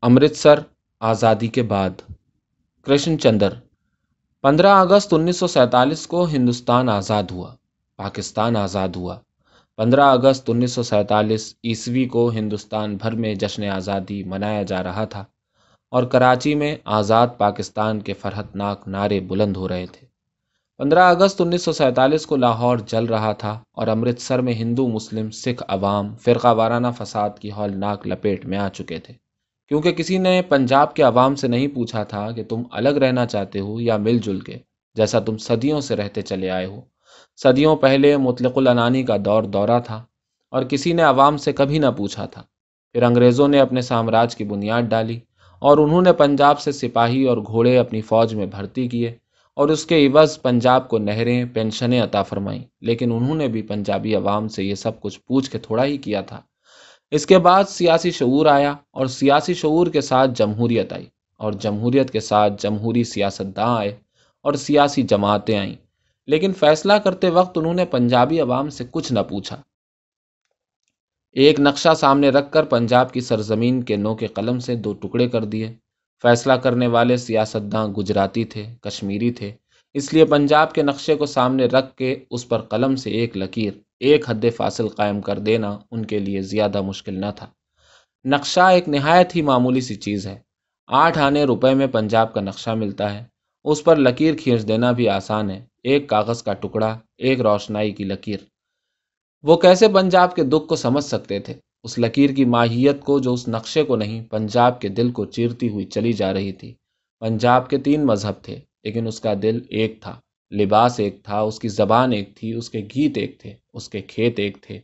अमृतसर आज़ादी के बाद। कृष्ण चंद्र। 15 अगस्त 1947 को हिंदुस्तान आज़ाद हुआ, पाकिस्तान आज़ाद हुआ। 15 अगस्त 1947 ईस्वी को हिंदुस्तान भर में जश्न आज़ादी मनाया जा रहा था और कराची में आज़ाद पाकिस्तान के फरहतनाक नारे बुलंद हो रहे थे। 15 अगस्त 1947 को लाहौर जल रहा था और अमृतसर में हिंदू मुस्लिम सिख अवाम फ़िरका वाराना फसाद की हौलनाक लपेट में आ चुके थे, क्योंकि किसी ने पंजाब के अवाम से नहीं पूछा था कि तुम अलग रहना चाहते हो या मिलजुल के, जैसा तुम सदियों से रहते चले आए हो। सदियों पहले मुतलकुल अनानी का दौरा था और किसी ने अवाम से कभी ना पूछा था। फिर अंग्रेज़ों ने अपने साम्राज्य की बुनियाद डाली और उन्होंने पंजाब से सिपाही और घोड़े अपनी फ़ौज में भर्ती किए और उसके इवज़ पंजाब को नहरें पेंशनें अता फरमाईं। लेकिन उन्होंने भी पंजाबी अवाम से ये सब कुछ पूछ के थोड़ा ही किया था। इसके बाद सियासी शऊर आया और सियासी शऊर के साथ जमहूरियत आई और जमहूरियत के साथ जमहूरी सियासतदां आए और सियासी जमातें आईं। लेकिन फैसला करते वक्त उन्होंने पंजाबी अवाम से कुछ न पूछा। एक नक्शा सामने रखकर पंजाब की सरजमीन के नोके कलम से दो टुकड़े कर दिए। फैसला करने वाले सियासतदां गुजराती थे, कश्मीरी थे, इसलिए पंजाब के नक्शे को सामने रख के उस पर कलम से एक लकीर, एक हद फासिल कायम कर देना उनके लिए ज़्यादा मुश्किल न था। नक्शा एक निहायत ही मामूली सी चीज़ है। 8 आने रुपए में पंजाब का नक्शा मिलता है। उस पर लकीर खींच देना भी आसान है, एक कागज़ का टुकड़ा, एक रोशनाई की लकीर। वो कैसे पंजाब के दुख को समझ सकते थे, उस लकीर की माहियत को जो उस नक्शे को नहीं पंजाब के दिल को चीरती हुई चली जा रही थी। पंजाब के 3 मजहब थे, लेकिन उसका दिल एक था। लिबास एक था, उसकी ज़बान एक थी, उसके गीत एक थे, उसके खेत एक थे,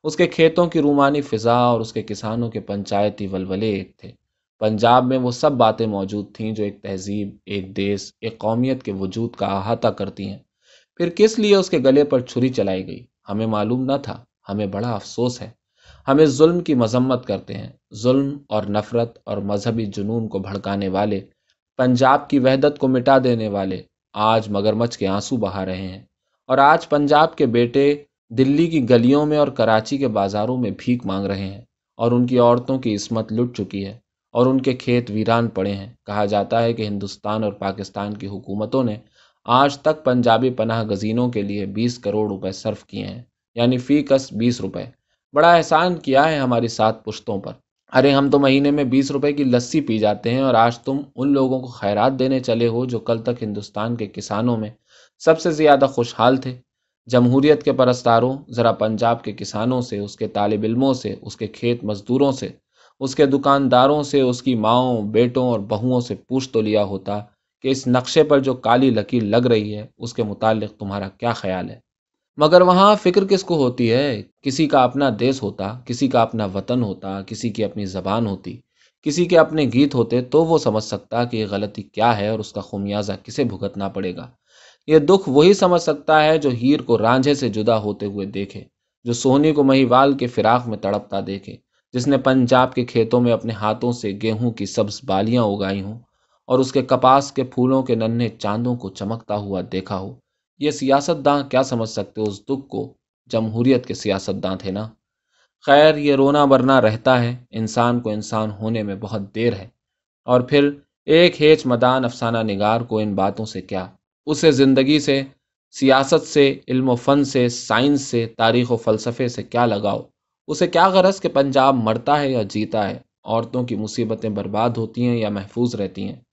उसके खेतों की रूमानी फ़िज़ा और उसके किसानों के पंचायती वलवले एक थे। पंजाब में वो सब बातें मौजूद थीं जो एक तहजीब, एक देश, एक कौमियत के वजूद का अहाता करती हैं। फिर किस लिए उसके गले पर छुरी चलाई गई, हमें मालूम न था। हमें बड़ा अफसोस है। हमें जुल्म की मजम्मत करते हैं। जुल्म और नफरत और मजहबी जुनून को भड़काने वाले, पंजाब की वहदत को मिटा देने वाले आज मगरमच्छ के आंसू बहा रहे हैं। और आज पंजाब के बेटे दिल्ली की गलियों में और कराची के बाजारों में भीख मांग रहे हैं और उनकी औरतों की इस्मत लुट चुकी है और उनके खेत वीरान पड़े हैं। कहा जाता है कि हिंदुस्तान और पाकिस्तान की हुकूमतों ने आज तक पंजाबी पनाह गजीनों के लिए 20 करोड़ रुपए सर्फ किए हैं, यानी फी कस 20 रुपए। बड़ा एहसान किया है हमारी 7 पुश्तों पर। अरे हम तो महीने में 20 रुपए की लस्सी पी जाते हैं और आज तुम उन लोगों को खैरात देने चले हो जो कल तक हिंदुस्तान के किसानों में सबसे ज़्यादा खुशहाल थे। जमहूरियत के परस्तारों, ज़रा पंजाब के किसानों से, उसके तालिब इल्मों से, उसके खेत मजदूरों से, उसके दुकानदारों से, उसकी माओं, बेटों और बहुओं से पूछ तो लिया होता कि इस नक्शे पर जो काली लकीर लग रही है उसके मुतालिक तुम्हारा क्या ख्याल है। मगर वहाँ फिक्र किसको होती है। किसी का अपना देश होता, किसी का अपना वतन होता, किसी की अपनी ज़बान होती, किसी के अपने गीत होते, तो वो समझ सकता कि ये गलती क्या है और उसका खुमियाजा किसे भुगतना पड़ेगा। ये दुख वही समझ सकता है जो हीर को रांझे से जुदा होते हुए देखे, जो सोहनी को महिवाल के फिराक में तड़पता देखे, जिसने पंजाब के खेतों में अपने हाथों से गेहूं की सब्ज बालियां उगाई हों और उसके कपास के फूलों के नन्हे चांदों को चमकता हुआ देखा हो। ये सियासतदां क्या समझ सकते उस दुख को। जमहूरियत के सियासतदां थे ना। खैर, ये रोना बरना रहता है, इंसान को इंसान होने में बहुत देर है। और फिर एक हेच मदान अफसाना निगार को इन बातों से क्या। उसे ज़िंदगी से, सियासत से, इल्म फ़न से, साइंस से, तारीख़ व फ़लसफ़े से क्या लगाओ। उसे क्या गरज कि पंजाब मरता है या जीता है, औरतों की मुसीबतें बर्बाद होती हैं या महफूज रहती हैं,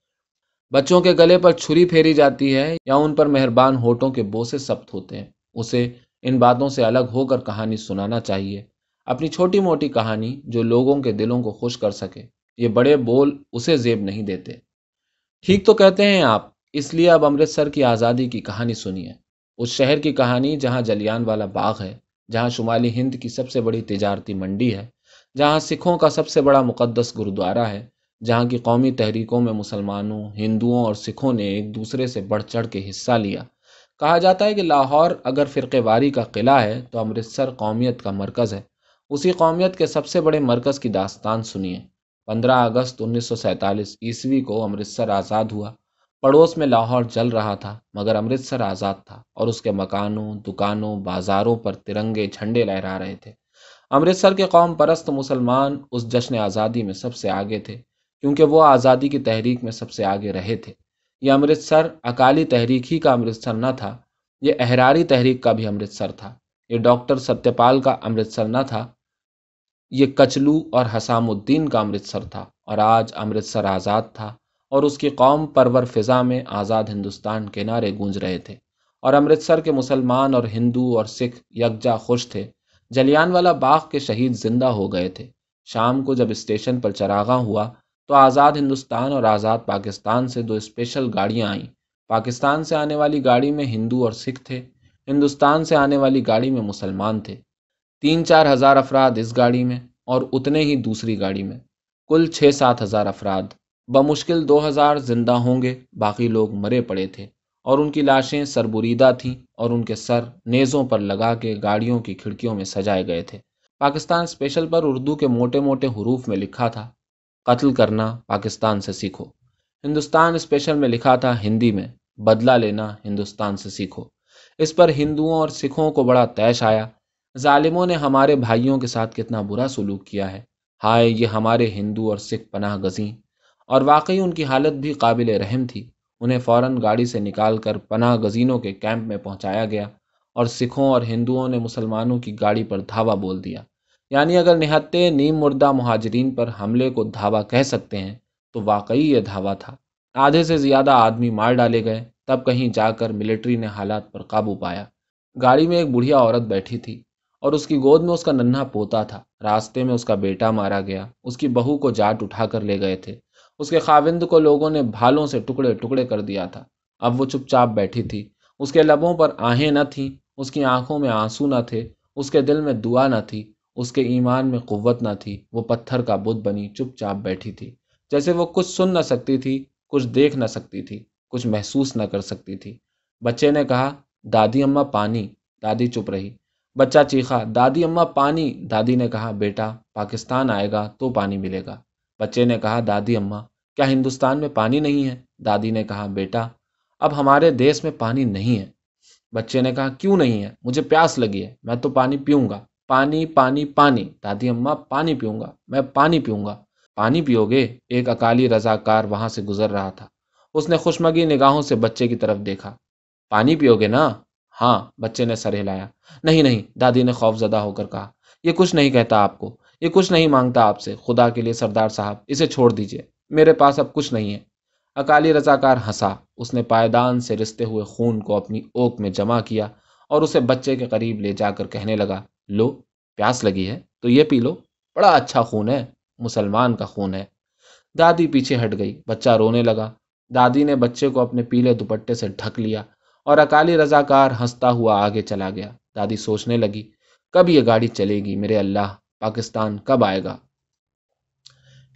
बच्चों के गले पर छुरी फेरी जाती है या उन पर मेहरबान होठों के बोसे सख्त होते हैं। उसे इन बातों से अलग होकर कहानी सुनाना चाहिए, अपनी छोटी मोटी कहानी जो लोगों के दिलों को खुश कर सके। ये बड़े बोल उसे जेब नहीं देते। ठीक तो कहते हैं आप। इसलिए अब अमृतसर की आज़ादी की कहानी सुनिए, उस शहर की कहानी जहाँ जलियान वाला बाग है, जहाँ शुमाली हिंद की सबसे बड़ी तिजारती मंडी है, जहाँ सिखों का सबसे बड़ा मुक़द्दस गुरुद्वारा है, जहाँ की कौमी तहरीकों में मुसलमानों, हिंदुओं और सिखों ने एक दूसरे से बढ़ चढ़ के हिस्सा लिया। कहा जाता है कि लाहौर अगर फ़िरक़ेवारी का किला है तो अमृतसर कौमियत का मरकज़ है। उसी कौमियत के सबसे बड़े मरकज़ की दास्तान सुनिए। 15 अगस्त 1947 ईस्वी को अमृतसर आज़ाद हुआ। पड़ोस में लाहौर जल रहा था, मगर अमृतसर आज़ाद था और उसके मकानों, दुकानों, बाज़ारों पर तिरंगे झंडे लहरा रहे थे। अमृतसर के कौम परस्त मुसलमान उस जश्न आज़ादी में सबसे आगे थे। کیونکہ وہ آزادی کی تحریک میں سب سے آگے رہے تھے۔ یہ امرتسر اکالی تحریک ہی کا امرتسر نہ تھا، یہ احراری تحریک کا بھی امرتسر تھا۔ یہ ڈاکٹر ستیہ پال کا امرتسر نہ تھا، یہ کچلو اور حسام الدین کا امرتسر تھا۔ اور آج امرتسر آزاد تھا اور اس کی قوم پرور فضا میں آزاد ہندوستان کے نعرے گونج رہے تھے، اور امرتسر کے مسلمان اور ہندو اور سکھ یکجا خوش تھے۔ جلیان والا باغ کے شہید زندہ ہو گئے تھے۔ شام کو جب اسٹیشن پر چراغاں ہوا تو آزاد ہندوستان اور آزاد پاکستان سے 2 اسپیشل گاڑیاں آئیں۔ پاکستان سے آنے والی گاڑی میں ہندو اور سکھ تھے، ہندوستان سے آنے والی گاڑی میں مسلمان تھے۔ 3-4 ہزار افراد اس گاڑی میں اور اتنے ہی دوسری گاڑی میں، کل 6-7 ہزار افراد۔ بمشکل 2,000 زندہ ہوں گے، باقی لوگ مرے پڑے تھے، اور ان کی لاشیں سربریدہ تھیں اور ان کے سر نیزوں پر لگا کے گاڑیوں کی کھڑکیوں میں سجائے گئے تھے۔ پاکستان اسپیشل پر اردو کے موٹے موٹے حروف میں لکھا تھا، قتل کرنا پاکستان سے سیکھو۔ ہندوستان اسپیشل میں لکھا تھا ہندی میں، بدلہ لینا ہندوستان سے سیکھو۔ اس پر ہندوؤں اور سکھوں کو بڑا طیش آیا۔ ظالموں نے ہمارے بھائیوں کے ساتھ کتنا برا سلوک کیا ہے، ہائے یہ ہمارے ہندو اور سکھ پناہ گزین۔ اور واقعی ان کی حالت بھی قابل رحم تھی۔ انہیں فوراً گاڑی سے نکال کر پناہ گزینوں کے کیمپ میں پہنچایا گیا، اور سکھوں اور ہندوؤں نے مسلمانوں کی گاڑی پر دھاوا بول دیا۔ یعنی اگر نہتے نیم مردہ مہاجرین پر حملے کو دھاوا کہہ سکتے ہیں تو واقعی یہ دھاوا تھا۔ آدھے سے زیادہ آدمی مار ڈالے گئے، تب کہیں جا کر ملٹری نے حالات پر قابو پایا۔ گاڑی میں ایک بڑھیا عورت بیٹھی تھی اور اس کی گود میں اس کا ننھا پوتا تھا۔ راستے میں اس کا بیٹا مارا گیا، اس کی بہو کو جاٹ اٹھا کر لے گئے تھے، اس کے خاوند کو لوگوں نے بھالوں سے ٹکڑے ٹکڑے کر دیا تھا۔ اب وہ چپ چاپ بیٹھی تھی، اس کے لبوں پر آہیں نہ تھیں، اس کی آنکھوں میں آنسو نہ تھے، اس کے دل میں دعا نہ تھی، اس کے ایمان میں قوت نہ تھی۔ وہ پتھر کا بت بنی چپ چاپ بیٹھی تھی، جیسے وہ کچھ سن نہ سکتی تھی، کچھ دیکھ نہ سکتی تھی، کچھ محسوس نہ کر سکتی تھی۔ بچے نے کہا، دادی اماں پانی۔ دادی چپ رہی۔ بچہ چیخا، دادی اماں پانی۔ دادی نے کہا، بیٹا پاکستان آئے گا تو پانی ملے گا۔ بچے نے کہا، دادی اماں کیا ہندوستان میں پانی نہیں ہے؟ دادی نے کہا، بیٹا اب ہمارے دیس میں پانی نہیں ہے۔ بچے نے کہا، کیوں نہیں ہے؟ مجھے پیاس لگی ہے، میں تو پانی پیوں گا۔ پانی پانی پانی۔ دادی اماں پانی پیوں گا، میں پانی پیوں گا۔ پانی پیو گے؟ ایک اکالی رضاکار وہاں سے گزر رہا تھا، اس نے خوشمگی نگاہوں سے بچے کی طرف دیکھا۔ پانی پیو گے نا؟ ہاں، بچے نے سر ہلایا۔ نہیں نہیں، دادی نے خوف زدہ ہو کر کہا، یہ کچھ نہیں کہتا آپ کو، یہ کچھ نہیں مانگتا آپ سے، خدا کے لیے سردار صاحب اسے چھوڑ دیجئے، میرے پاس اب کچھ نہیں ہے۔ اکالی رضاکار ہنسا، اس نے پائیدان سے رستے ہوئے خون کو اپنی اوک میں جمع کیا اور اسے بچے کے قریب لے جا کر کہنے لگا، لو پیاس لگی ہے تو یہ پی لو، بڑا اچھا خون ہے، مسلمان کا خون ہے۔ دادی پیچھے ہٹ گئی، بچہ رونے لگا۔ دادی نے بچے کو اپنے پیلے دوپٹے سے ڈھک لیا اور اکالی رضاکار ہنستا ہوا آگے چلا گیا۔ دادی سوچنے لگی، کب یہ گاڑی چلے گی میرے اللہ، پاکستان کب آئے گا؟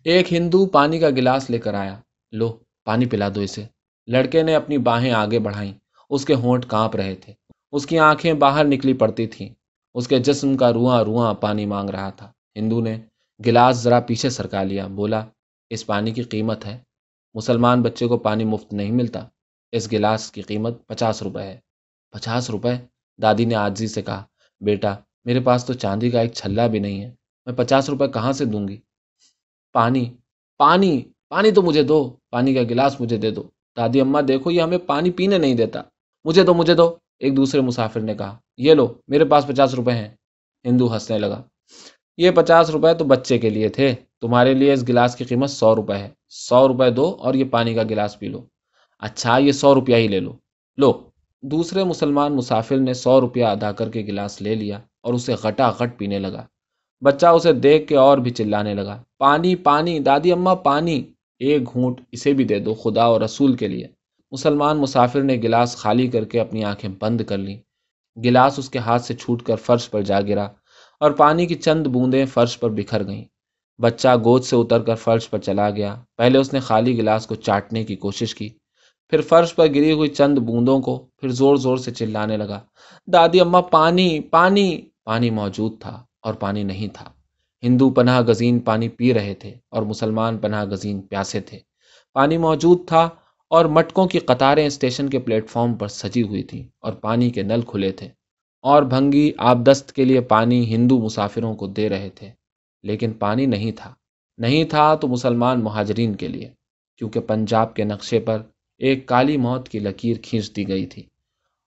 ایک ہندو پانی کا گلاس لے کر آیا، لو پانی پلا دو اسے۔ لڑکے نے اپنی باہیں آگے بڑھائیں، اس کے ہونٹ کانپ رہے تھے، اس کی آنکھیں باہر نکلی پڑتی تھیں، اس کے جسم کا رواں رواں پانی مانگ رہا تھا۔ ہندو نے گلاس ذرا پیچھے سرکا لیا، بولا، اس پانی کی قیمت ہے، مسلمان بچے کو پانی مفت نہیں ملتا، اس گلاس کی قیمت 50 روپے ہے۔ 50 روپے؟ دادی نے عاجزی سے کہا، بیٹا میرے پاس تو چاندی کا ایک چھلا بھی نہیں ہے، میں 50 روپے کہاں سے دوں گی؟ پانی پانی پانی تو مجھے دو، پانی کا گلاس مجھے دے دو۔ دادی اماں دیکھو یہ ہمیں پانی پینے نہیں دیتا۔ مجھے دو مجھے دو، ایک دوسرے مسافر نے کہا۔ یہ لو میرے پاس 50 روپے ہیں۔ ہندو ہنسنے لگا، یہ 50 روپے تو بچے کے لیے تھے، تمہارے لیے اس گلاس کی قیمت 100 روپے ہے، 100 روپے دو اور یہ پانی کا گلاس پی لو۔ اچھا یہ 100 روپیہ ہی لے لو۔ لو۔ دوسرے مسلمان مسافر نے 100 روپیہ ادا کر کے گلاس لے لیا اور اسے غٹا غٹ پینے لگا۔ بچہ اسے دیکھ کے اور بھی چلانے لگا، پانی پانی، دادی اماں پانی، ایک گھونٹ اسے بھی دے دو خدا اور رسول کے لیے۔ مسلمان مسافر نے گلاس خالی کر کے اپنی آنکھیں بند کر لیں۔ گلاس اس کے ہاتھ سے چھوٹ کر فرش پر جا گرا اور پانی کی چند بوندیں فرش پر بکھر گئیں۔ بچہ گود سے اتر کر فرش پر چلا گیا۔ پہلے اس نے خالی گلاس کو چاٹنے کی کوشش کی، پھر فرش پر گری ہوئی چند بوندوں کو، پھر زور زور سے چلانے لگا، دادی اماں پانی پانی۔ پانی موجود تھا اور پانی نہیں تھا۔ ہندو پناہ گزین پانی پی رہے تھے اور مسلمان پناہ گزین پیاسے تھے۔ پانی موجود تھا اور مٹکوں کی قطاریں اسٹیشن کے پلیٹ فارم پر سجی ہوئی تھیں اور پانی کے نل کھلے تھے اور بھنگی آبدست کے لیے پانی ہندو مسافروں کو دے رہے تھے، لیکن پانی نہیں تھا، نہیں تھا تو مسلمان مہاجرین کے لیے، کیونکہ پنجاب کے نقشے پر ایک کالی موت کی لکیر کھینچ دی گئی تھی،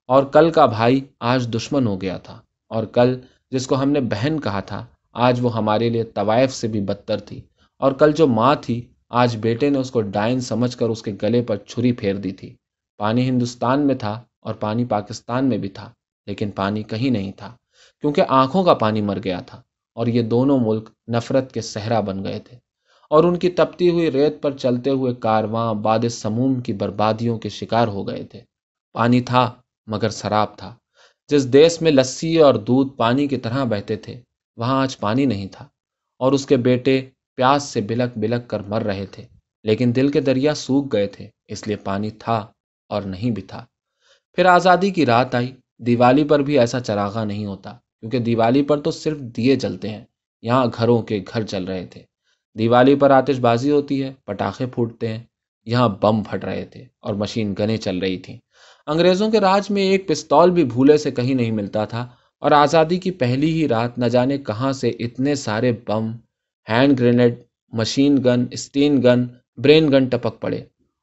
اور کل کا بھائی آج دشمن ہو گیا تھا، اور کل جس کو ہم نے بہن کہا تھا آج وہ ہمارے لیے طوائف سے بھی بدتر تھی، اور کل جو ماں تھی آج بیٹے نے اس کو ڈائن سمجھ کر اس کے گلے پر چھری پھیر دی تھی۔ پانی ہندوستان میں تھا اور پانی پاکستان میں بھی تھا، لیکن پانی کہیں نہیں تھا، کیونکہ آنکھوں کا پانی مر گیا تھا، اور یہ دونوں ملک نفرت کے صحرا بن گئے تھے، اور ان کی تپتی ہوئی ریت پر چلتے ہوئے کارواں باد سموم کی بربادیوں کے شکار ہو گئے تھے۔ پانی تھا مگر سراب تھا۔ جس دیس میں لسی اور دودھ پانی کی طرح بہتے تھے وہاں آج پانی نہیں تھا، اور اس کے بیٹے پیاس سے بلک بلک کر مر رہے تھے، لیکن دل کے دریا سوکھ گئے تھے، اس لیے پانی تھا اور نہیں بھی تھا۔ پھر آزادی کی رات آئی۔ دیوالی پر بھی ایسا چراغاں نہیں ہوتا، کیونکہ دیوالی پر تو صرف دیے جلتے ہیں، یہاں گھروں کے گھر جل رہے تھے۔ دیوالی پر آتش بازی ہوتی ہے، پٹاخے پھوٹتے ہیں، یہاں بم پھٹ رہے تھے اور مشین گنیں چل رہی تھیں۔ انگریزوں کے راج میں ایک پستول بھی بھولے سے کہیں نہیں ملتا تھا، اور آزادی کی پہلی ہی رات نہ جانے کہاں سے اتنے سارے bomb, hand grenade, machine gun, Sten gun, Bren gun ٹپک پڑے،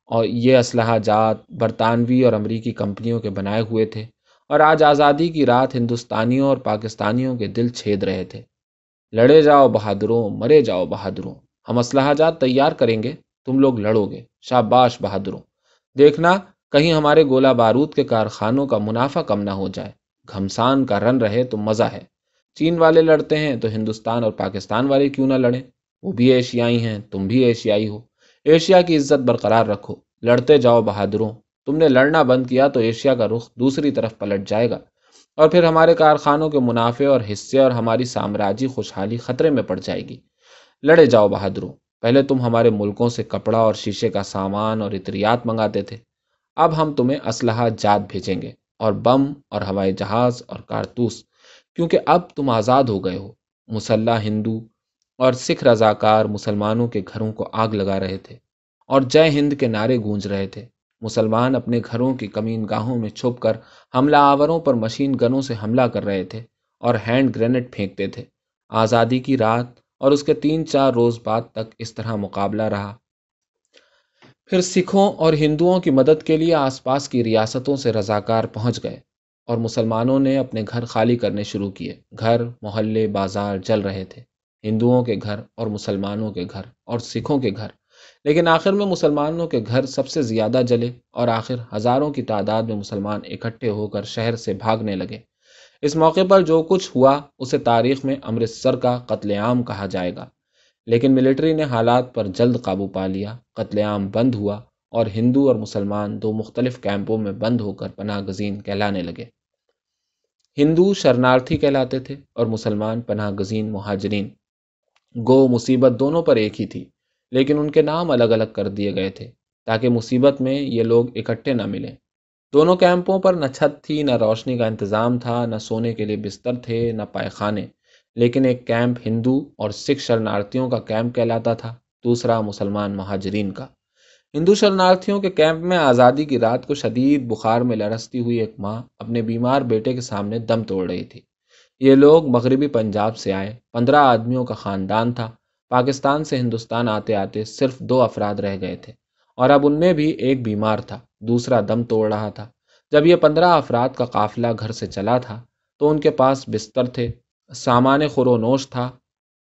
اور یہ اسلحہ جات برطانوی اور امریکی کمپنیوں کے بنائے ہوئے تھے، اور آج آزادی کی رات ہندوستانیوں اور پاکستانیوں کے دل چھید رہے تھے۔ لڑے جاؤ بہادروں، مرے جاؤ بہادروں، ہم اسلحہ جات تیار کریں گے، تم لوگ لڑو گے، شاباش بہادروں، دیکھنا کہیں ہمارے گولہ بارود کے کارخانوں کا منافع کم نہ ہو جائے، گھمسان کا رن رہے تو مزہ ہے۔ چین والے لڑتے ہیں تو ہندوستان اور پاکستان والے کیوں نہ لڑیں؟ وہ بھی ایشیائی ہیں، تم بھی ایشیائی ہو، ایشیا کی عزت برقرار رکھو، لڑتے جاؤ بہادروں، تم نے لڑنا بند کیا تو ایشیا کا رخ دوسری طرف پلٹ جائے گا، اور پھر ہمارے کارخانوں کے منافع اور حصے اور ہماری سامراجی خوشحالی خطرے میں پڑ جائے گی۔ لڑے جاؤ بہادروں، پہلے تم ہمارے ملکوں سے کپڑا اور شیشے کا سامان اور اطریات منگاتے تھے، اب ہم تمہیں اسلحہ جات بھیجیں گے، اور بم اور ہوائی جہاز اور کارتوس، کیونکہ اب تم آزاد ہو گئے ہو۔ مسلح ہندو اور سکھ رضاکار مسلمانوں کے گھروں کو آگ لگا رہے تھے، اور جے ہند کے نعرے گونج رہے تھے۔ مسلمان اپنے گھروں کی کمین گاہوں میں چھپ کر حملہ آوروں پر مشین گنوں سے حملہ کر رہے تھے اور ہینڈ گرینیڈ پھینکتے تھے۔ آزادی کی رات اور اس کے 3-4 روز بعد تک اس طرح مقابلہ رہا۔ پھر سکھوں اور ہندوؤں کی مدد کے لیے آس پاس کی ریاستوں سے رضاکار پہنچ گئے، اور مسلمانوں نے اپنے گھر خالی کرنے شروع کیے۔ گھر، محلے، بازار جل رہے تھے، ہندوؤں کے گھر اور مسلمانوں کے گھر اور سکھوں کے گھر، لیکن آخر میں مسلمانوں کے گھر سب سے زیادہ جلے، اور آخر ہزاروں کی تعداد میں مسلمان اکٹھے ہو کر شہر سے بھاگنے لگے۔ اس موقع پر جو کچھ ہوا اسے تاریخ میں امرتسر کا قتل عام کہا جائے گا، لیکن ملٹری نے حالات پر جلد قابو پا لیا، قتل عام بند ہوا، اور ہندو اور مسلمان دو مختلف کیمپوں میں بند ہو کر پناہ گزین کہلانے لگے۔ ہندو شرنارتھی کہلاتے تھے اور مسلمان پناہ گزین مہاجرین۔ گو مصیبت دونوں پر ایک ہی تھی، لیکن ان کے نام الگ الگ کر دیے گئے تھے تاکہ مصیبت میں یہ لوگ اکٹھے نہ ملیں۔ دونوں کیمپوں پر نہ چھت تھی، نہ روشنی کا انتظام تھا، نہ سونے کے لیے بستر تھے، نہ پائخانے، لیکن ایک کیمپ ہندو اور سکھ شرنارتھیوں کا کیمپ کہلاتا تھا، دوسرا مسلمان مہاجرین کا۔ ہندو شرنارتھیوں کے کیمپ میں آزادی کی رات کو شدید بخار میں لرزتی ہوئی ایک ماں اپنے بیمار بیٹے کے سامنے دم توڑ رہی تھی۔ یہ لوگ مغربی پنجاب سے آئے، 15 آدمیوں کا خاندان تھا۔ پاکستان سے ہندوستان آتے آتے صرف 2 افراد رہ گئے تھے، اور اب ان میں بھی ایک بیمار تھا، دوسرا دم توڑ رہا تھا۔ جب یہ 15 افراد کا قافلہ گھر سے چلا تھا تو ان کے پاس بستر تھے، سامان خورونوش تھا،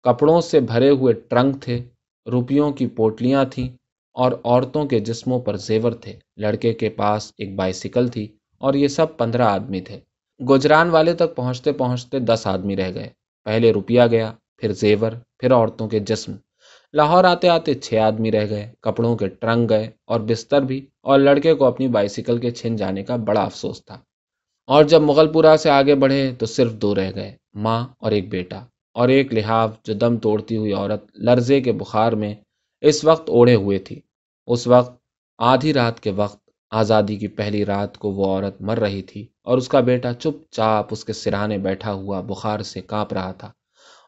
کپڑوں سے بھرے ہوئے ٹرنک تھے، روپیوں کی پوٹلیاں تھیں، اور عورتوں کے جسموں پر زیور تھے۔ لڑکے کے پاس ایک بائسیکل تھی، اور یہ سب 15 آدمی تھے۔ گجران والے تک پہنچتے پہنچتے 10 آدمی رہ گئے۔ پہلے روپیہ گیا، پھر زیور، پھر عورتوں کے جسم۔ لاہور آتے آتے 6 آدمی رہ گئے، کپڑوں کے ٹرنک گئے اور بستر بھی، اور لڑکے کو اپنی بائسیکل کے چھن جانے کا بڑا افسوس تھا۔ اور جب مغل پورہ سے آگے بڑھے تو صرف 2 رہ گئے، ماں اور ایک بیٹا، اور ایک لحاف جو دم توڑتی ہوئی عورت لرزے کے بخار میں اس وقت اوڑھے ہوئے تھی۔ اس وقت آدھی رات کے وقت، آزادی کی پہلی رات کو، وہ عورت مر رہی تھی، اور اس کا بیٹا چپ چاپ اس کے سرہانے بیٹھا ہوا بخار سے کانپ رہا تھا،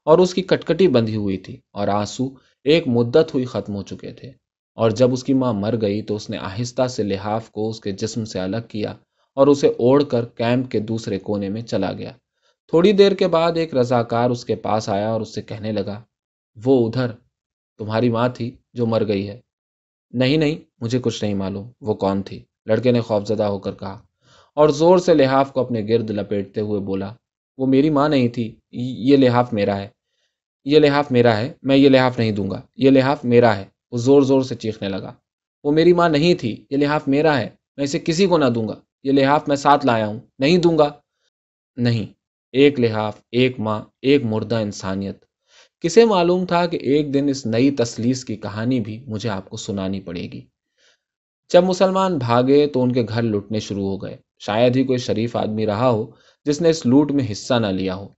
اور اس کی کٹکٹی بندھی ہوئی تھی، اور آنسو ایک مدت ہوئی ختم ہو چکے تھے۔ اور جب اس کی ماں مر گئی تو اس نے آہستہ سے لحاف کو اس کے جسم سے الگ کیا اور اسے اوڑھ کر کیمپ کے دوسرے کونے میں چلا گیا۔ تھوڑی دیر کے بعد ایک رضاکار اس کے پاس آیا اور اس سے کہنے لگا، وہ ادھر۔ तुम्हारी माँ थी जो मर गई है। नहीं नहीं, मुझे कुछ नहीं मालूम वो कौन थी, लड़के ने खौफजदा होकर कहा, और जोर से लिहाफ को अपने गिर्द लपेटते हुए बोला, वो मेरी माँ नहीं थी, ये लिहाफ मेरा है, ये लिहाफ मेरा है, मैं ये लिहाफ नहीं दूंगा, ये लिहाफ मेरा है। वो जोर जोर से चीखने लगा। वो मेरी माँ नहीं थी, ये लिहाफ मेरा है, मैं इसे किसी को ना दूंगा, ये लिहाफ मैं साथ लाया हूं, नहीं दूंगा। नहीं, एक लिहाफ, एक माँ, एक मुर्दा इंसानियत। किसे मालूम था कि एक दिन इस नई तसलीस की कहानी भी मुझे आपको सुनानी पड़ेगी। जब मुसलमान भागे तो उनके घर लुटने शुरू हो गए। शायद ही कोई शरीफ आदमी रहा हो जिसने इस लूट में हिस्सा न लिया हो।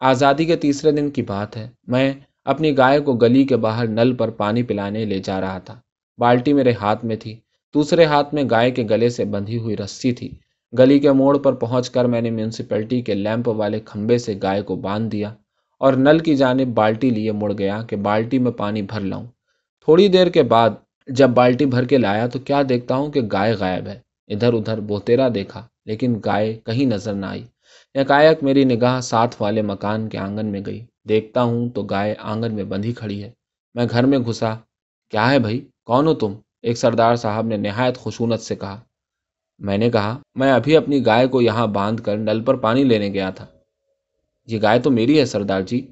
आज़ादी के तीसरे दिन की बात है। मैं अपनी गाय को गली के बाहर नल पर पानी पिलाने ले जा रहा था। बाल्टी मेरे हाथ में थी, दूसरे हाथ में गाय के गले से बंधी हुई रस्सी थी। गली के मोड़ पर पहुंचकर मैंने म्यूनिसिपैलिटी के लैंप वाले खंबे से गाय को बांध दिया और नल की जानिब बाल्टी लिए मुड़ गया कि बाल्टी में पानी भर लाऊं। थोड़ी देर के बाद जब बाल्टी भर के लाया तो क्या देखता हूं कि गाय गायब है। इधर उधर बोतेरा देखा, लेकिन गाय कहीं नजर न आई। एकाएक मेरी निगाह साथ वाले मकान के आंगन में गई। देखता हूं तो गाय आंगन में बंधी खड़ी है। मैं घर में घुसा। क्या है भाई, कौन हो तुम? एक सरदार साहब ने निहायत खुशूनत से कहा। मैंने कहा, मैं अभी अपनी गाय को यहाँ बांध कर नल पर पानी लेने गया था। ये गाय तो मेरी है सरदार जी।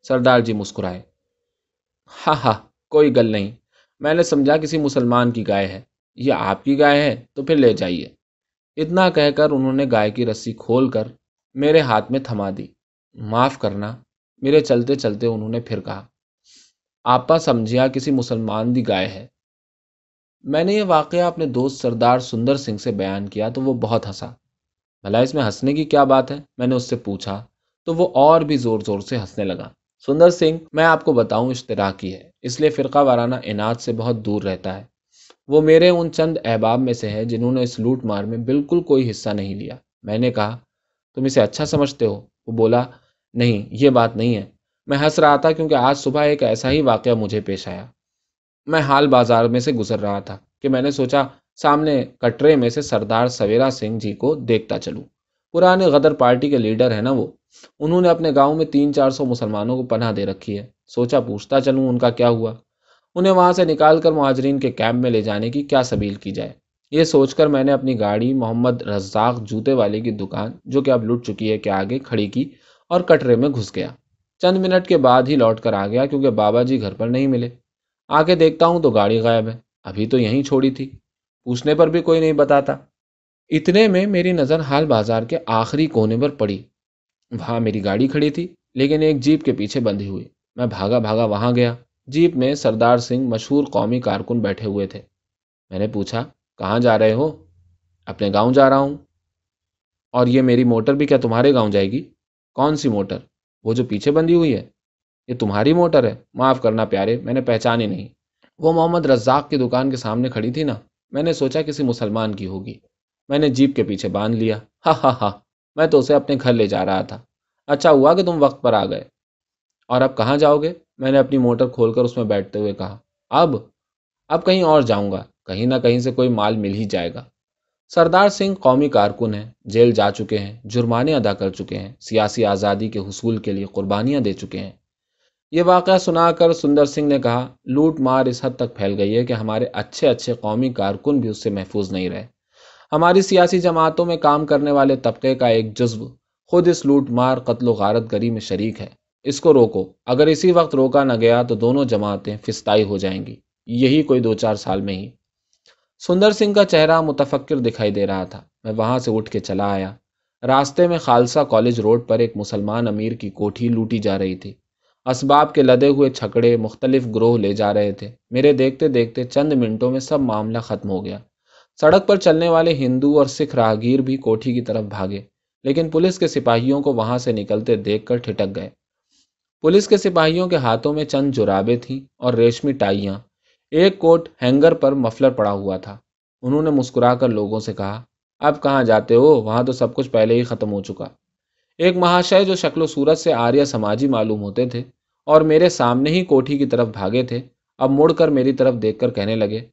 सरदार जी मुस्कुराए। हा हा, कोई गल नहीं, मैंने समझा किसी मुसलमान की गाय है। ये आपकी गाय है तो फिर ले जाइए। इतना कहकर उन्होंने गाय की रस्सी खोलकर मेरे हाथ में थमा दी। माफ करना, मेरे चलते चलते उन्होंने फिर कहा, आपा समझिया किसी मुसलमान दी गाय है। मैंने ये वाकया अपने दोस्त सरदार सुंदर सिंह से बयान किया तो वो बहुत हंसा। भला इसमें हंसने की क्या बात है, मैंने उससे पूछा, तो वो और भी जोर जोर से हंसने लगा। सुंदर सिंह, मैं आपको बताऊं, इश्तराकी है, इसलिए फिरका वाराना इनाद से बहुत दूर रहता है। वो मेरे उन चंद अहबाब में से है जिन्होंने इस लूट मार में बिल्कुल कोई हिस्सा नहीं लिया। मैंने कहा, तुम इसे अच्छा समझते हो? वो बोला, नहीं, ये बात नहीं है। मैं हंस रहा था क्योंकि आज सुबह एक ऐसा ही वाकया मुझे पेश आया। मैं हाल बाजार में से गुजर रहा था कि मैंने सोचा सामने कटरे में से सरदार सवेरा सिंह जी को देखता चलूं। पुराने गदर पार्टी के लीडर है ना वो। उन्होंने अपने गांव में 300-400 मुसलमानों को पनाह दे रखी है। सोचा पूछता चलूं उनका क्या हुआ, उन्हें वहां से निकालकर मुहाजिरीन के कैंप में ले जाने की क्या सबील की जाए। ये सोचकर मैंने अपनी गाड़ी मोहम्मद रज्जाक जूते वाले की दुकान, जो कि अब लुट चुकी है, के आगे खड़ी की और कटरे में घुस गया। चंद मिनट के बाद ही लौट कर आ गया क्योंकि बाबा जी घर पर नहीं मिले। आके देखता हूं तो गाड़ी गायब है। अभी तो यहीं छोड़ी थी, पूछने पर भी कोई नहीं बताता। इतने में मेरी नज़र हाल बाजार के आखिरी कोने पर पड़ी। वहां मेरी गाड़ी खड़ी थी, लेकिन एक जीप के पीछे बंधी हुई। मैं भागा भागा वहां गया। जीप में सरदार सिंह, मशहूर कौमी कारकुन, बैठे हुए थे। मैंने पूछा, कहाँ जा रहे हो? अपने गांव जा रहा हूँ। और ये मेरी मोटर भी क्या तुम्हारे गांव जाएगी? कौन सी मोटर? वो जो पीछे बंधी हुई है। ये तुम्हारी मोटर है? माफ़ करना प्यारे, मैंने पहचानी नहीं। वो मोहम्मद रज्जाक की दुकान के सामने खड़ी थी ना। मैंने सोचा किसी मुसलमान की होगी। मैंने जीप के पीछे बांध लिया। हा हा हा, मैं तो उसे अपने घर ले जा रहा था। अच्छा हुआ कि तुम वक्त पर आ गए। और अब कहाँ जाओगे? मैंने अपनी मोटर खोलकर उसमें बैठते हुए कहा। अब कहीं और जाऊंगा, कहीं ना कहीं से कोई माल मिल ही जाएगा। सरदार सिंह कौमी कारकुन हैं, जेल जा चुके हैं, जुर्माने अदा कर चुके हैं, सियासी आज़ादी के हुसूल के लिए कुर्बानियां दे चुके हैं। ये वाक़या सुनाकर सुंदर सिंह ने कहा, लूट मार इस हद तक फैल गई है कि हमारे अच्छे अच्छे कौमी कारकुन भी उससे महफूज नहीं रहे। हमारी सियासी जमातों में काम करने वाले तबके का एक जुज्व खुद इस लूट मार, कत्ल गारत गरी में शरीक है। इसको रोको। अगर इसी वक्त रोका न गया तो दोनों जमातें फिस्ताई हो जाएंगी, यही कोई 2-4 साल में ही। सुंदर सिंह का चेहरा मुतफक्किर दिखाई दे रहा था। मैं वहां से उठ के चला आया। रास्ते में खालसा कॉलेज रोड पर एक मुसलमान अमीर की कोठी लूटी जा रही थी। असबाब के लदे हुए छकड़े मुख्तलिफ ग्रोह ले जा रहे थे। मेरे देखते देखते चंद मिनटों में सब मामला खत्म हो गया। सड़क पर चलने वाले हिंदू और सिख राहगीर भी कोठी की तरफ भागे, लेकिन पुलिस के सिपाहियों को वहां से निकलते देखकर ठिठक गए। पुलिस के सिपाहियों के हाथों में चंद जुराबें थीं और रेशमी टाइयां। एक कोट हैंगर पर मफलर पड़ा हुआ था। उन्होंने मुस्कुराकर लोगों से कहा, अब कहाँ जाते हो? वहां तो सब कुछ पहले ही खत्म हो चुका। एक महाशय जो शक्ल सूरत से आर्य समाजी मालूम होते थे और मेरे सामने ही कोठी की तरफ भागे थे, अब मुड़कर मेरी तरफ देखकर कहने लगे,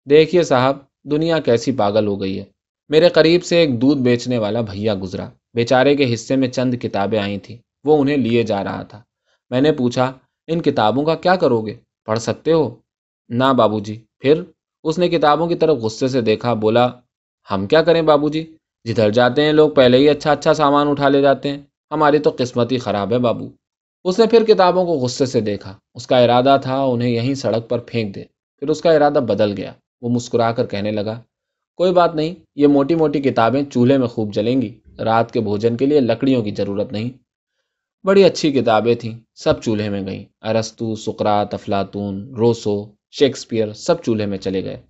देखिए साहब, दुनिया कैसी पागल हो गई है। मेरे करीब से एक दूध बेचने वाला भैया गुजरा। बेचारे के हिस्से में चंद किताबें आई थी, वो उन्हें लिए जा रहा था। मैंने पूछा, इन किताबों का क्या करोगे? पढ़ सकते हो? ना बाबूजी। फिर? उसने किताबों की तरफ गुस्से से देखा, बोला, हम क्या करें बाबूजी, जिधर जाते हैं लोग पहले ही अच्छा अच्छा सामान उठा ले जाते हैं, हमारी तो किस्मत ही खराब है बाबू। उसने फिर किताबों को गुस्से से देखा। उसका इरादा था उन्हें यहीं सड़क पर फेंक दे। फिर उसका इरादा बदल गया। वो मुस्कुरा कर कहने लगा, कोई बात नहीं, ये मोटी मोटी किताबें चूल्हे में खूब जलेंगी, रात के भोजन के लिए लकड़ियों की जरूरत नहीं। बड़ी अच्छी किताबें थीं, सब चूल्हे में गईं। अरस्तू, सुकरात, अफलातून, रोसो, शेक्सपियर सब चूल्हे में चले गए।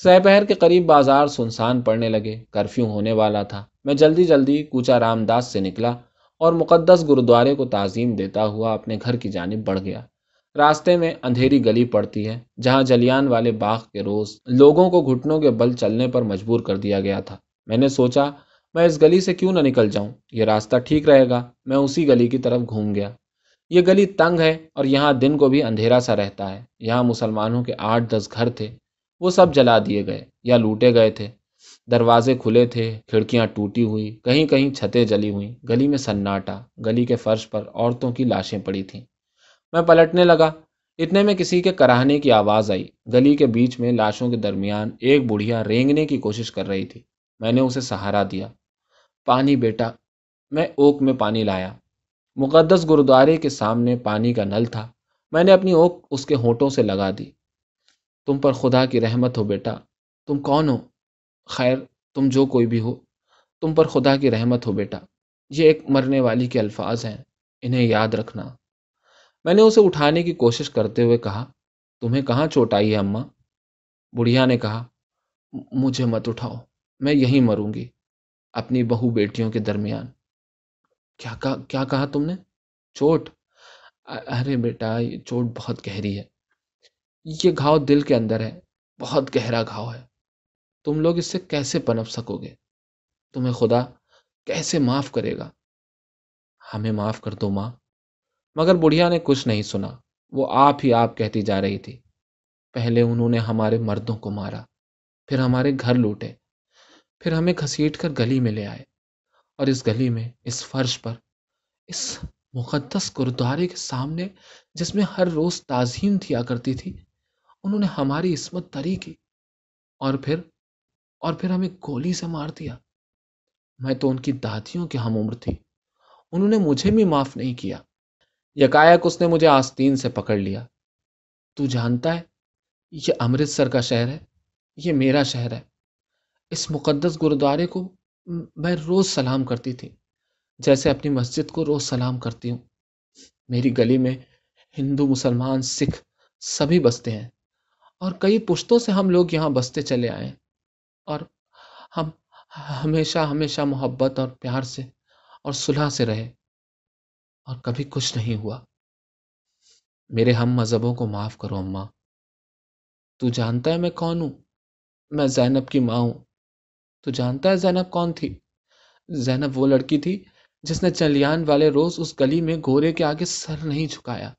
दोपहर के करीब बाजार सुनसान पड़ने लगे। कर्फ्यू होने वाला था। मैं जल्दी जल्दी कूचा रामदास से निकला और मुकद्दस गुरुद्वारे को ताज़ीम देता हुआ अपने घर की जानिब बढ़ गया। रास्ते में अंधेरी गली पड़ती है जहां जलियान वाले बाग के रोज लोगों को घुटनों के बल चलने पर मजबूर कर दिया गया था। मैंने सोचा, मैं इस गली से क्यों न निकल जाऊं, ये रास्ता ठीक रहेगा। मैं उसी गली की तरफ घूम गया। ये गली तंग है और यहाँ दिन को भी अंधेरा सा रहता है। यहाँ मुसलमानों के 8-10 घर थे, वो सब जला दिए गए या लूटे गए थे। दरवाजे खुले थे, खिड़कियां टूटी हुई, कहीं कहीं छतें जली हुई। गली में सन्नाटा। गली के फर्श पर औरतों की लाशें पड़ी थीं। मैं पलटने लगा। इतने में किसी के कराहने की आवाज आई। गली के बीच में लाशों के दरमियान एक बुढ़िया रेंगने की कोशिश कर रही थी। मैंने उसे सहारा दिया। पानी बेटा। मैं ओक में पानी लाया। मुकद्दस गुरुद्वारे के सामने पानी का नल था। मैंने अपनी ओक उसके होठों से लगा दी। तुम पर खुदा की रहमत हो बेटा। तुम कौन हो? खैर, तुम जो कोई भी हो, तुम पर खुदा की रहमत हो बेटा। ये एक मरने वाली के अल्फाज हैं, इन्हें याद रखना। मैंने उसे उठाने की कोशिश करते हुए कहा, तुम्हें कहाँ चोट आई है अम्मा? बुढ़िया ने कहा, मुझे मत उठाओ, मैं यहीं मरूंगी, अपनी बहू बेटियों के दरमियान। क्या कहा तुमने? चोट? अरे बेटा, ये चोट बहुत गहरी है। ये घाव दिल के अंदर है, बहुत गहरा घाव है। तुम लोग इससे कैसे पनप सकोगे? तुम्हें खुदा कैसे माफ करेगा? हमें माफ कर दो माँ। मगर बुढ़िया ने कुछ नहीं सुना। वो आप ही आप कहती जा रही थी। पहले उन्होंने हमारे मर्दों को मारा, फिर हमारे घर लूटे, फिर हमें घसीट कर गली में ले आए, और इस गली में, इस फर्श पर, इस मुकद्दस गुरुद्वारे के सामने, जिसमें हर रोज ताजीम दिया करती थी, उन्होंने हमारी इस्मत तरी की, और फिर हमें गोली से मार दिया। मैं तो उनकी दादियों की हम उम्र थी, उन्होंने मुझे भी माफ नहीं किया। यकायक उसने मुझे आस्तीन से पकड़ लिया। तू जानता है, ये अमृतसर का शहर है, ये मेरा शहर है। इस मुकद्दस गुरुद्वारे को मैं रोज सलाम करती थी, जैसे अपनी मस्जिद को रोज सलाम करती हूँ। मेरी गली में हिंदू, मुसलमान, सिख सभी बसते हैं, और कई पुश्तों से हम लोग यहाँ बसते चले आए हैं, और हम हमेशा हमेशा मोहब्बत और प्यार से और सुलह से रहे, और कभी कुछ नहीं हुआ। मेरे हम मजहबों को माफ करो अम्मा। तू जानता है मैं कौन हूँ? मैं जैनब की माँ हूँ। तू जानता है जैनब कौन थी? जैनब वो लड़की थी जिसने चलियान वाले रोज उस गली में घोड़े के आगे सर नहीं झुकाया,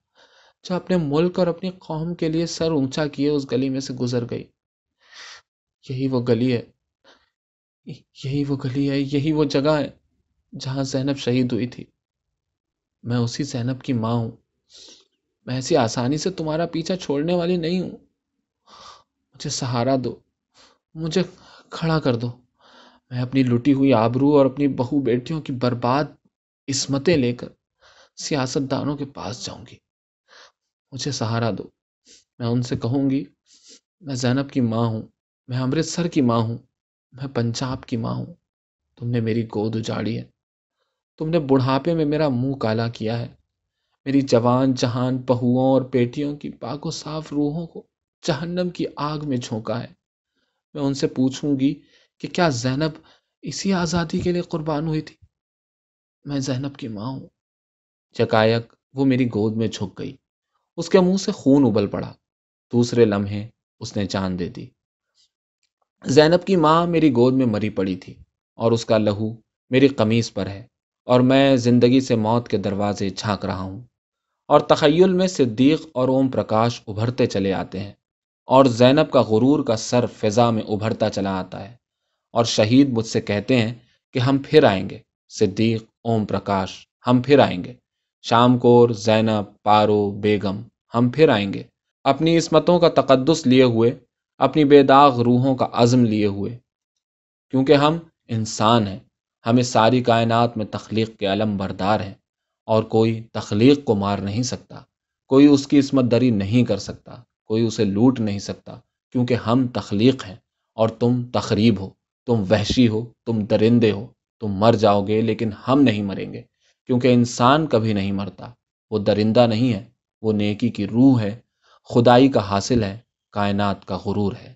जो अपने मुल्क और अपनी कौम के लिए सर ऊंचा किए उस गली में से गुजर गई। यही वो गली है, यही वो गली है, यही वो जगह है जहां जैनब शहीद हुई थी। मैं उसी जैनब की माँ हूँ। मैं ऐसी आसानी से तुम्हारा पीछा छोड़ने वाली नहीं हूँ। मुझे सहारा दो, मुझे खड़ा कर दो। मैं अपनी लुटी हुई आबरू और अपनी बहू बेटियों की बर्बाद इस्मतें लेकर सियासतदानों के पास जाऊंगी। मुझे सहारा दो। मैं उनसे कहूंगी, मैं जैनब की माँ हूँ, मैं अमृतसर की माँ हूँ, मैं पंजाब की माँ हूँ। तुमने मेरी गोद उजाड़ी है, तुमने बुढ़ापे में मेरा मुंह काला किया है, मेरी जवान जहान बहुओं और बेटियों की पाको साफ रूहों को जहन्नम की आग में झोंका है। मैं उनसे पूछूंगी कि क्या जैनब इसी आज़ादी के लिए कुर्बान हुई थी? मैं जैनब की माँ हूँ। यकायक वो मेरी गोद में झुक गई। उसके मुंह से खून उबल पड़ा। दूसरे लम्हे उसने जान दे दी। जैनब की माँ मेरी गोद में मरी पड़ी थी, और उसका लहू मेरी कमीज पर है, और मैं जिंदगी से मौत के दरवाजे झांक रहा हूँ। और तखय्युल में सिद्दीक और ओम प्रकाश उभरते चले आते हैं, और जैनब का गुरूर का सर फिजा में उभरता चला आता है, और शहीद मुझसे कहते हैं कि हम फिर आएंगे। सिद्दीक, ओम प्रकाश, हम फिर आएंगे। शामकोर, जैनब, पारो, बेगम, हम फिर आएंगे। اپنی عصمتوں کا تقدس لیے ہوئے، اپنی بے داغ روحوں کا عزم لیے ہوئے، کیونکہ ہم انسان ہیں، ہم اس ساری کائنات میں تخلیق کے علم بردار ہیں، اور کوئی تخلیق کو مار نہیں سکتا، کوئی اس کی عصمت دری نہیں کر سکتا، کوئی اسے لوٹ نہیں سکتا، کیونکہ ہم تخلیق ہیں اور تم تخریب ہو، تم وحشی ہو، تم درندے ہو، تم مر جاؤ گے لیکن ہم نہیں مریں گے، کیونکہ انسان کبھی نہیں مرتا، وہ درندہ نہیں ہے، وہ نیکی کی روح ہے، خدائی کا حاصل ہے، کائنات کا غرور ہے۔